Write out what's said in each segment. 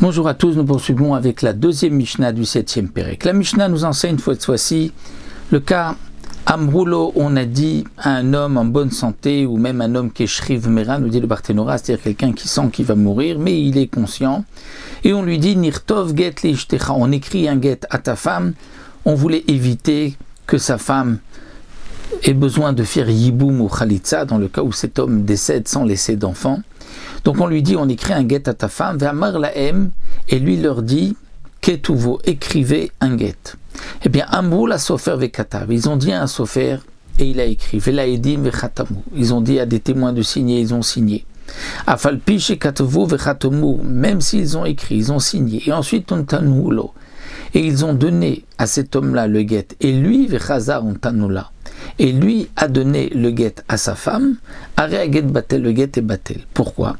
Bonjour à tous, nous poursuivons avec la deuxième Mishnah du 7e Pérec. La Mishnah nous enseigne cette fois-ci le cas Amroulo, on a dit à un homme en bonne santé ou même un homme qui est Shriv Mera, nous dit le Barthénora, c'est-à-dire quelqu'un qui sent qu'il va mourir, mais il est conscient. Et on lui dit Nirtov get leishtecha, on écrit un get à ta femme, on voulait éviter que sa femme ait besoin de faire Yiboum ou Khalitza dans le cas où cet homme décède sans laisser d'enfant. Donc on lui dit, on écrit un get à ta femme, Ve'amar lahem, et lui leur dit, Ketuvo, écrivez un get. Eh bien, Amrou la sofer ve'katav, ils ont dit à un sofer, et il a écrit, Ve'laedim ve'chatamu, ils ont dit à des témoins de signer, ils ont signé. Afalpi shekatavu ve'chatamu, même s'ils ont écrit, ils ont signé. Et ensuite, on tanulo, et ils ont donné à cet homme-là le get, et lui, ve'chazar on tanula. Et lui a donné le get à sa femme, get batel, le get est batel. Pourquoi?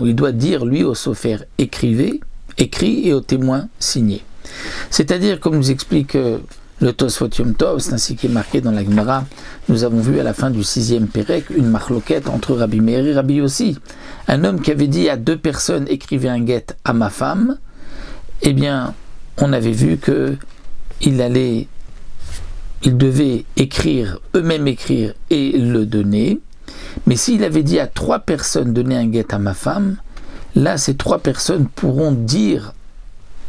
Il doit dire, lui, au sofer, écrivez, écrit, et aux témoins, signez. C'est-à-dire, comme nous explique le Tosfot Yom Tov, c'est ainsi qu'il est marqué dans la Gemara, nous avons vu à la fin du 6e Pérec une marloquette entre Rabbi Meir et Rabbi Yossi. Un homme qui avait dit à deux personnes, écrivez un get à ma femme, eh bien, on avait vu que il devait écrire, eux-mêmes écrire et le donner. Mais s'il avait dit à trois personnes, donnez un get à ma femme, là, ces trois personnes pourront dire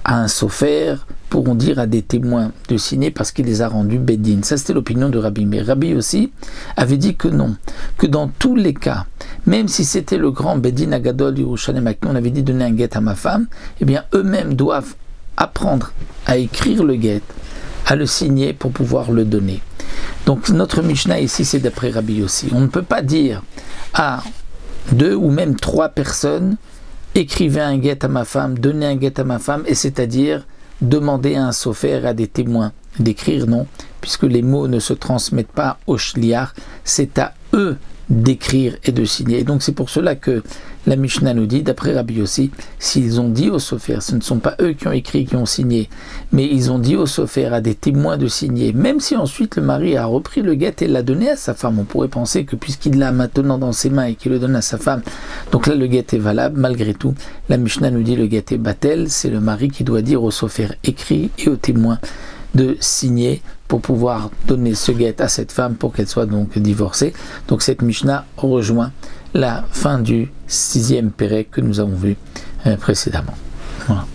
à un sofer, pourront dire à des témoins de signer parce qu'il les a rendus Beddin. Ça, c'était l'opinion de Rabbi. Mais Rabbi aussi avait dit que non, que dans tous les cas, même si c'était le grand Beddin Agadol Yerushalem, on avait dit donner un get à ma femme, eh bien, eux-mêmes doivent apprendre à écrire le get, à le signer pour pouvoir le donner. Donc notre Mishnah ici, c'est d'après Rabbi Yossi. On ne peut pas dire à deux ou même trois personnes, écrivez un get à ma femme, donnez un get à ma femme, et c'est-à-dire demander à un sofer, à des témoins d'écrire, non, puisque les mots ne se transmettent pas au shliach, c'est à eux d'écrire et de signer. Et donc c'est pour cela que la Mishnah nous dit, d'après Rabbi Yossi, s'ils ont dit au sofer, ce ne sont pas eux qui ont écrit, qui ont signé, mais ils ont dit au sofer, à des témoins de signer, même si ensuite le mari a repris le get et l'a donné à sa femme. On pourrait penser que puisqu'il l'a maintenant dans ses mains et qu'il le donne à sa femme, donc là le get est valable. Malgré tout, la Mishnah nous dit le get est batel, c'est le mari qui doit dire au sofer écrit et aux témoins de signer pour pouvoir donner ce get à cette femme pour qu'elle soit donc divorcée. Donc cette Mishnah rejoint la fin du 6e Pérec que nous avons vu précédemment. Voilà.